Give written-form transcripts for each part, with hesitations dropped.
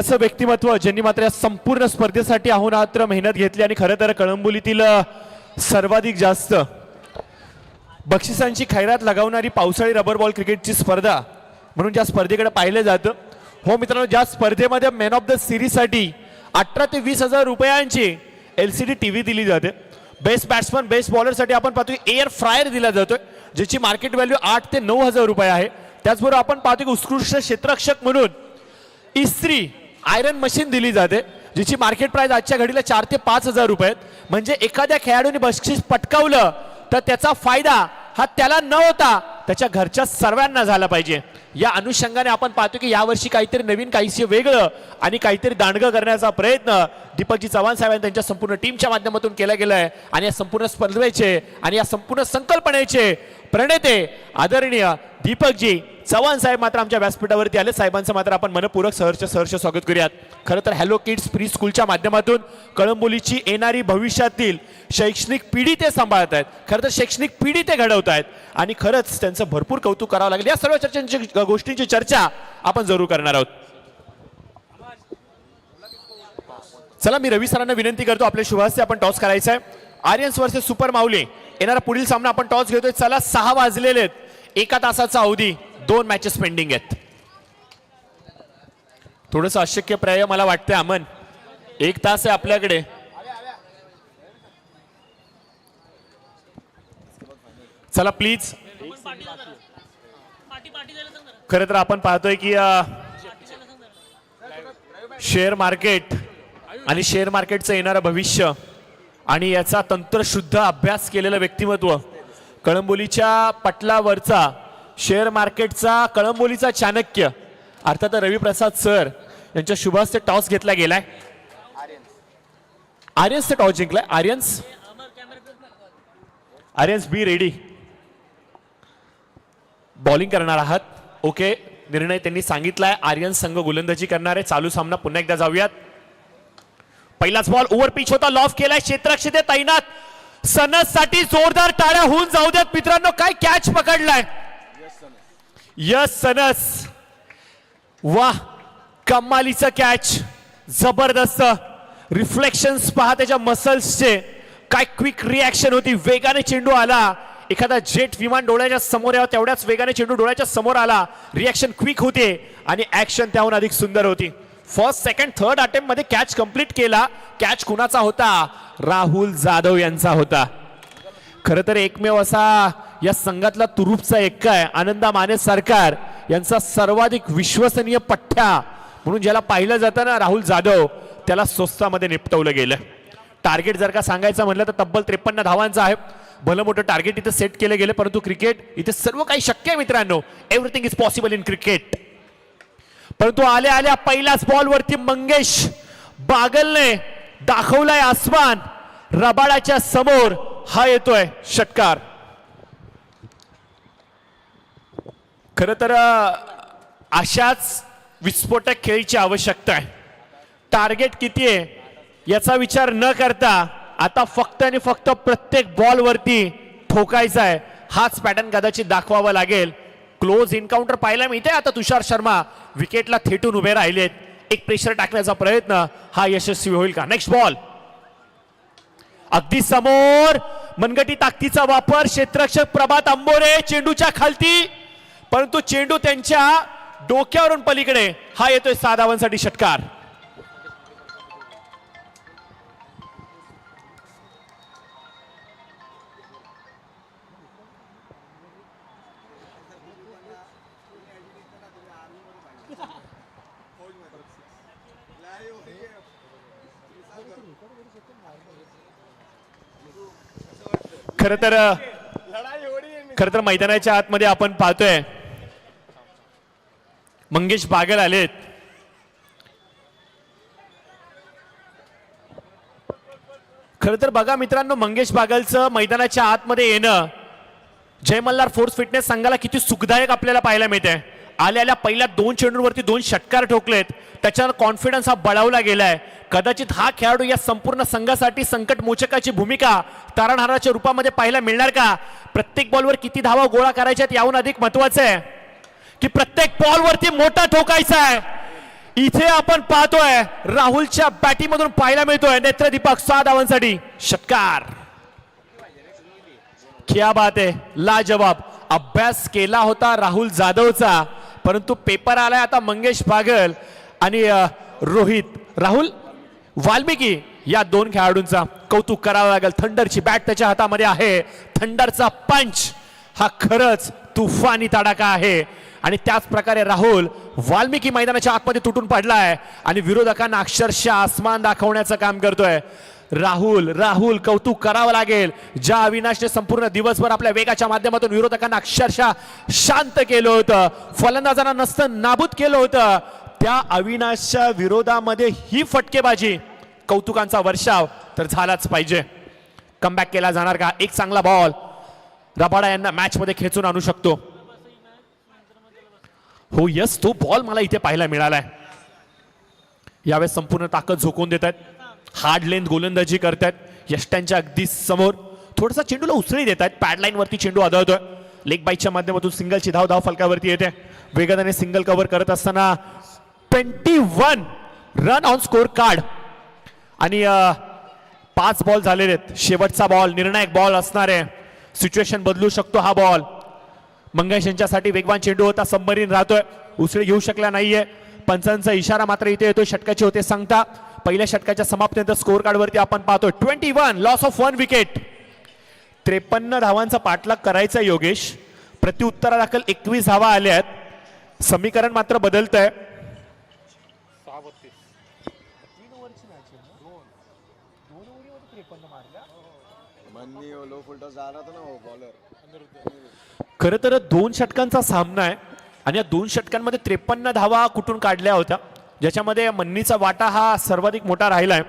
असं व्यक्तिमत्व ज्यांनी मात्र या संपूर्ण स्पर्धेसाठी अहोरात्र मेहनत घेतली आणि खरं तर कळंबोलीतील सर्वाधिक जास्त बक्षिसांची खैरात लगावणारी पावसाळी रबर बॉल क्रिकेटची स्पर्धा म्हणून ज्या स्पर्धेकडे पाहिलं जातं. हो मित्रांनो, ज्या स्पर्धेमध्ये मॅन ऑफ द सिरीजसाठी 18 ते 20 हजार रुपयांची LCD TV दिली जाते. बेस्ट बॅट्समन बेस्ट बॉलरसाठी आपण पाहतो एअर फ्रायर दिला जातोय ज्याची मार्केट व्हॅल्यू 8 ते 9 हजार रुपये आहे. त्याचबरोबर आपण पाहतो की उत्कृष्ट क्षेत्ररक्षक म्हणून इस्त्री आयरन मशीन दिली जाते जिची मार्केट प्राइस आजच्या घडीला 4 ते 5 हजार रुपये आहेत. म्हणजे एखाद्या खेळाडूने बक्षीस पटकावलं तर त्याचा फायदा हा त्याला न होता त्याच्या घरच्या सर्वांना झाला पाहिजे. या अनुषंगाने आपण पाहतो की यावर्षी काहीतरी नवीन काहीसे वेगळं आणि काहीतरी दांडगं करण्याचा प्रयत्न दीपकजी चव्हाण साहेब त्यांच्या संपूर्ण टीमच्या माध्यमातून केला गेला आहे. आणि या संपूर्ण स्पर्धेचे आणि या संपूर्ण संकल्पनेचे प्रणेते आदरणीय दीपकजी चव्हाण साहेब मात्र आमच्या व्यासपीठावरती आले. साहेबांचं मात्र आपण मनपूर्वक सहर्ष स्वागत करूयात. खरं तर हॅलो किड्स प्री स्कूलच्या माध्यमातून कळंबोलीची येणारी भविष्यातील शैक्षणिक पिढी ते सांभाळत आहेत. खरं तर शैक्षणिक पिढी ते घडवत आहेत आणि खरंच त्यांचं भरपूर कौतुक करावं लागेल. या सर्व चर्चांची गोष्टींची चर्चा आपण जरूर करणार आहोत. चला मी रवी सरांना विनंती करतो आपल्या शुभास्ते आपण टॉस करायचा आहे. आर्यन्स वर्सेस सुपर माऊली येणारा पुढील सामना आपण टॉस घेतोय. चला 6 वाजलेले आहेत. 1 तासाचा अवधी 2 मॅचेस पेंडिंग आहेत. थोडस अशक्यप्राय मला वाटतंय अमन. 1 तास आहे आपल्याकडे. चला प्लीज. खरं तर आपण पाहतोय की शेअर मार्केट आणि शेअर मार्केटचं येणारं भविष्य आणि याचा तंत्रशुद्ध अभ्यास केलेलं व्यक्तिमत्व कळंबोलीच्या पटलावरचा शेअर मार्केटचा कळंबोलीचा चाणक्य अर्थात रविप्रसाद सर यांच्या शुभास्ते टॉस घेतला गेलाय. आर्यन्सचा टॉस जिंकलाय. Aryans be ready. बॉलिंग करणार आहात. ओके, निर्णय त्यांनी सांगितलाय. आर्यन्स संघ गोलंदाजी करणार आहे. चालू सामना पुन्हा एकदा जाऊयात. पहिलाच बॉल ओव्हर पिच होता. लॉफ केलाय. क्षेत्ररक्षक तैनात. सनस साठी जोरदार टाळ्या होऊन जाऊ द्यात मित्रांनो. काय कॅच पकडलाय. Yes sons. वाह, कमालीचा कॅच. जबरदस्त रिफ्लेक्शन्स पहा त्याच्या मसल्सचे. काय क्विक रिॲक्शन होती. वेगाने चेंडू आला. एखादा जेट विमान डोळ्याच्या समोर यावं तेवढ्याच वेगाने चेंडू डोळ्याच्या समोर आला. रिॲक्शन क्विक होते आणि ऍक्शन त्याहून अधिक सुंदर होती. फर्स्ट सेकंड थर्ड अटेम्प्ट मध्ये कॅच कंप्लीट केला. कॅच कुणाचा होता. राहुल जाधव यांचा होता. खरं तर एकमेव असा या संघातला तुरुपचा एक्का आहे आनंदा माने सरकार यांचा सर्वाधिक विश्वसनीय पठ्ठा म्हणून ज्याला पाहिलं जातं ना राहुल जाधव, त्याला स्वस्तामध्ये निपटवलं गेलं. टार्गेट जर का सांगायचं म्हटलं तर तब्बल 53 धावांचा आहे. भलं मोठं टार्गेट इथे सेट केलं गेलं परंतु क्रिकेट इथे सर्व काही शक्य आहे मित्रांनो. Everything is possible in cricket. परंतु आल्या आल्या पहिल्याच बॉल वरती मंगेश बागलने दाखवलाय आसमान. रबाडाच्या समोर हा येतोय षटकार. खरं तर अशाच विस्फोटक खेळीची आवश्यकता आहे. टार्गेट किती आहे याचा विचार न करता आता फक्त आणि फक्त प्रत्येक बॉल वरती ठोकायचा आहे. हाच पॅटर्न कदाचित दाखवावा लागेल. क्लोज एन्काउंटर पाहायला मिळते. आता तुषार शर्मा विकेटला थेटून उभे राहिलेत. एक प्रेशर टाकण्याचा प्रयत्न हा यशस्वी होईल का. नेक्स्ट बॉल अगदी समोर. मनगटी ताकदीचा वापर. क्षेत्ररक्षक प्रभात अंबोरे चेंडूच्या खालती परंतु चेंडू त्यांच्या डोक्यावरून पलीकडे. हा येतोय 6 धावांसाठी षटकार. खरं तर मैदानाच्या आतमध्ये आपण पाहतोय मंगेश बागल आलेत. खरं तर बघा मित्रांनो, मंगेश बागलचं मैदानाच्या आतमध्ये येणं जय मल्हार फोर्स फिटनेस संघाला किती सुखदायक आपल्याला पाहायला मिळते. आल्या पहिल्या 2 चेंडूंवरती 2 षटकार ठोकलेत. त्याच्यावर कॉन्फिडन्स हा बळावला गेलाय. कदाचित हा खेळाडू या संपूर्ण संघासाठी संकट मोचकाची भूमिका तारणहाराच्या रूपामध्ये पाहायला मिळणार का. प्रत्येक बॉलवर किती धावा गोळा करायच्यात याहून अधिक महत्वाचं आहे की प्रत्येक बॉलवरती मोठा ठोकायचा आहे. इथे आपण पाहतोय राहुलच्या बॅटिंगमधून पाहायला मिळतोय नेत्रदीपक 6 धावांसाठी षटकार. क्या बात आहे, लाजवाब. अभ्यास केला होता राहुल जाधवचा, परंतु पेपर आलाय आता मंगेश बागल आणि रोहित राहुल वाल्मिकी या दोन खेळाडूंचा कौतुक करावं लागेल. थंडरची बॅट त्याच्या हातामध्ये आहे. थंडरचा पंच हा खरंच तुफानी तडाखा आहे. आणि त्याच प्रकारे राहुल वाल्मिकी मैदानाच्या आतमध्ये तुटून पडलाय आणि विरोधकांना अक्षरशः आसमान दाखवण्याचं काम करतोय. राहुल कौतुक करावं लागेल. ज्या अविनाशने संपूर्ण दिवसभर आपल्या वेगाच्या माध्यमातून विरोधकांना अक्षरशः शांत केलं होतं, फलंदाजांना नसतं नाबूद केलं होतं, त्या अविनाशच्या विरोधामध्ये ही फटकेबाजी, कौतुकांचा वर्षाव तर झालाच पाहिजे. कमबॅक केला जाणार का? एक चांगला बॉल रबाडा यांना मॅच मध्ये खेचून आणू शकतो. हो यस, तो बॉल मला इथे पाहायला मिळालाय. यावेळेस संपूर्ण ताकद झोकून देत आहेत. हार्ड लेंथ गोलंदाजी करतायत. यष्ट्यांच्या अगदी समोर थोडासा चेंडूला उसळी देत आहेत. पॅडलाईन वरती चेंडू आदळतोय. लेग बाईकच्या माध्यमातून सिंगलची धाव फलकावरती येते. वेगाने सिंगल कव्हर करत असताना 21 रन ऑन स्कोर कार्ड आणि 5 बॉल झालेले आहेत. शेवटचा बॉल निर्णायक बॉल असणार आहे. सिच्युएशन बदलू शकतो हा बॉल. मंगेश यांच्यासाठी वेगवान चेंडू होता. सबमरीन राहतोय. उसळी घेऊ शकला नाहीये. पंचांचा इशारा मात्र इथे येतोय. षटकाचे होते सांगता. पहिल्या षटकाच्या समाप्तीनंतर स्कोर कार्ड वरती आपण पाहतोय 21 लॉस ऑफ 1 विकेट. 53 धावांचा पाठलाग करायचा योगेश. प्रत्युत्तरादाखल 21 धावा आल्या आहेत. समीकरण मात्र बदलत आहे. खरं तर 2 षटकांचा सामना आहे आणि या 2 षटकांमध्ये 53 धावा कुठून काढल्या होत्या, ज्याच्यामध्ये मन्नीचा वाटा हा सर्वाधिक मोठा राहिलाय.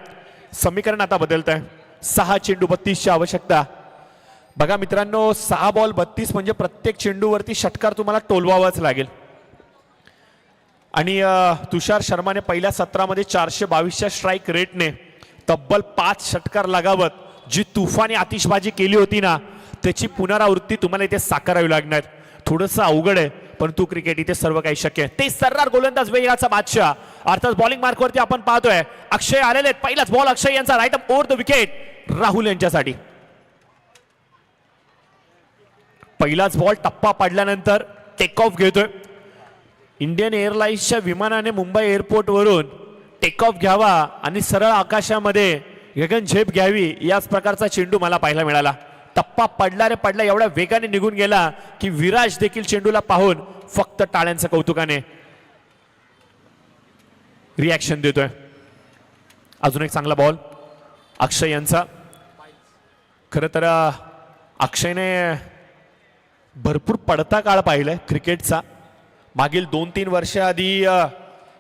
समीकरण आता बदलत आहे. 6 चेंडू 32 ची आवश्यकता. बघा मित्रांनो, 6 बॉल 32 म्हणजे प्रत्येक चेंडूवरती षटकार तुम्हाला टोलवावाच लागेल. आणि तुषार शर्माने पहिल्या सत्रामध्ये 422च्या स्ट्राईक रेटने तब्बल 5 षटकार लगावत जी तुफानी आतिषबाजी केली होती ना, त्याची पुनरावृत्ती तुम्हाला इथे साकारावी लागणार. थोडंसं अवघड आहे, परंतु क्रिकेट इथे सर्व काही शक्य आहे. ते सर्रार गोलंदाज वेगाचा बादशाह अर्थात बॉलिंग मार्कवरती आपण पाहतोय अक्षय आलेले आहेत. पहिलाच बॉल अक्षय यांचा right up over the wicket Rahul यांच्यासाठी. पहिलाच बॉल टप्पा पडल्यानंतर टेक ऑफ घेतोय. इंडियन एअरलाइन्सच्या विमानाने मुंबई एअरपोर्ट वरून टेक ऑफ घ्यावा आणि सरळ आकाशामध्ये गगनझेप घ्यावी, याच प्रकारचा चेंडू मला पाहायला मिळाला. टप्पा पडला रे पडला, एवढ्या वेगाने निघून गेला की विराज देखील चेंडूला पाहून फक्त टाळ्यांच्या कौतुकाने रिॲक्शन देतोय. अजून एक चांगला बॉल अक्षय यांचा. खरं तर अक्षयने भरपूर पडता काळ पाहिलाय क्रिकेटचा. मागील 2-3 वर्ष आधी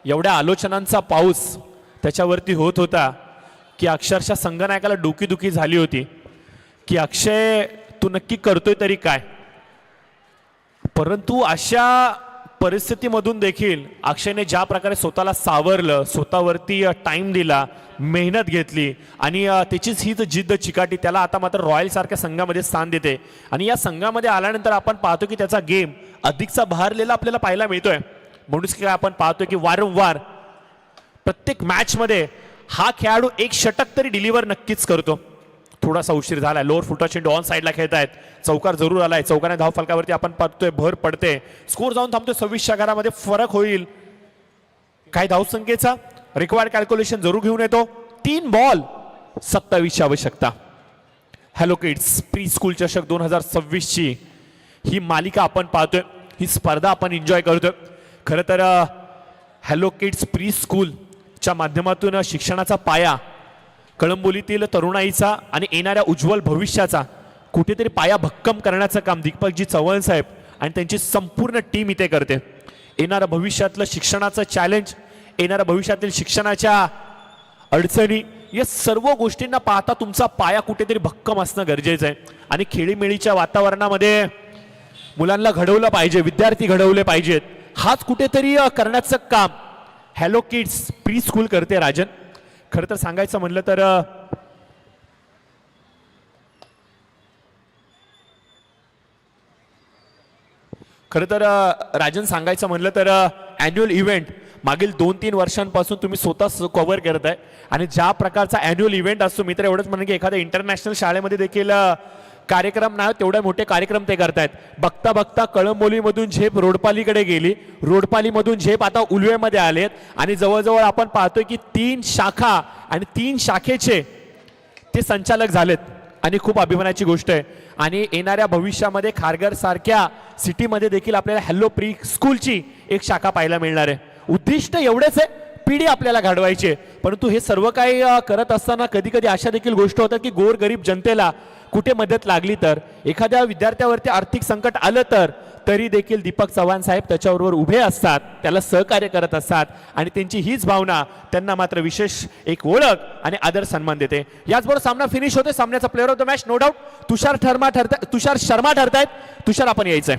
एवढ्या आलोचनांचा पाऊस त्याच्यावरती होत होता की अक्षरशः संघनायकाला डोकीदुखी झाली होती की अक्षय तू नक्की करतोय तरी काय. परंतु अशा परिस्थितीमधून देखील अक्षयने ज्या प्रकारे स्वतःला सावरलं, स्वतःवरती टाइम दिला, मेहनत घेतली आणि त्याचीच हीच जिद्द चिकाटी त्याला आता मात्र रॉयल सारख्या संघामध्ये स्थान देते. आणि या संघामध्ये आल्यानंतर आपण पाहतो की त्याचा गेम अधिकचा बहरलेला आपल्याला पाहायला मिळतोय. म्हणूनच की आपण पाहतोय की वारंवार प्रत्येक मॅच मध्ये हा खेळाडू एक षटक तरी डिलिव्हर नक्कीच करतो. थोडासा उशीर झाला. लोअर फुटा चेंडू ऑन साईडला खेळतायत. चौकार जरूर आलाय. चौकाने धाव फलकावरती आपण पाहतोय भर पडते. स्कोर जाऊन थांबतोय 26च्या घरामध्ये. फरक होईल काही धावसंख्येचा. रिक्वायर्ड कॅल्क्युलेशन जरूर घेऊन येतो. 3 बॉल 27ची आवश्यकता. हॅलो किड्स प्री स्कूल चषक 2026 ची ही मालिका आपण पाहतोय. ही स्पर्धा आपण एन्जॉय करतोय. खरं तर हॅलो किड्स प्री स्कूलच्या माध्यमातून शिक्षणाचा पाया, कळंबोलीतील तरुणाईचा आणि येणाऱ्या उज्ज्वल भविष्याचा कुठेतरी पाया भक्कम करण्याचं काम दीपकजी चव्हाण साहेब आणि त्यांची संपूर्ण टीम इथे करते. येणाऱ्या भविष्यातलं शिक्षणाचं चॅलेंज, येणाऱ्या भविष्यातील शिक्षणाच्या अडचणी, या सर्व गोष्टींना पाहता तुमचा पाया कुठेतरी भक्कम असणं गरजेचं आहे. आणि खेळीमेळीच्या वातावरणामध्ये मुलांना घडवलं पाहिजे, विद्यार्थी घडवले पाहिजेत. हाच कुठेतरी करण्याचं काम हॅलो किड्स प्री स्कूल करते. राजन, खरं तर सांगायचं म्हणलं तर राजन सांगायचं म्हणलं तर अॅन्युअल इव्हेंट मागील 2-3 वर्षांपासून तुम्ही स्वतः कव्हर करताय आणि ज्या प्रकारचा अॅन्युअल इव्हेंट असतो, मी तर एवढंच म्हणेन की एखाद्या इंटरनॅशनल शाळेमध्ये देखील कार्यक्रम नाही तेवढे मोठे कार्यक्रम ते करतायत. बघता बघता कळंबोलीमधून झेप रोडपालीकडे गेली, रोडपालीमधून झेप आता उलवेमध्ये आलेत आणि जवळजवळ आपण पाहतोय की 3 शाखा आणि 3 शाखेचे ते संचालक झालेत आणि खूप अभिमानाची गोष्ट आहे. आणि येणाऱ्या भविष्यामध्ये खारघर सारख्या सिटीमध्ये देखील आपल्याला हॅलो प्री स्कूलची एक शाखा पाहायला मिळणार आहे. उद्दिष्ट एवढेच आहे, पिढी आपल्याला घडवायची आहे. परंतु हे सर्व काही करत असताना कधी कधी अशा देखील गोष्टी होतात की गोरगरीब जनतेला कुठे मदत लागली तर, एखाद्या विद्यार्थ्यावरती आर्थिक संकट आलं तर तरी देखील दीपक चव्हाण साहेब त्याच्याबरोबर उभे असतात, त्याला सहकार्य करत असतात आणि त्यांची हीच भावना त्यांना मात्र विशेष एक ओळख आणि आदर सन्मान देते. याचबरोबर सामना फिनिश होते. सामन्याचा player of the match no doubt Tushar Sharma ठरतायत. तुषार आपण यायचंय.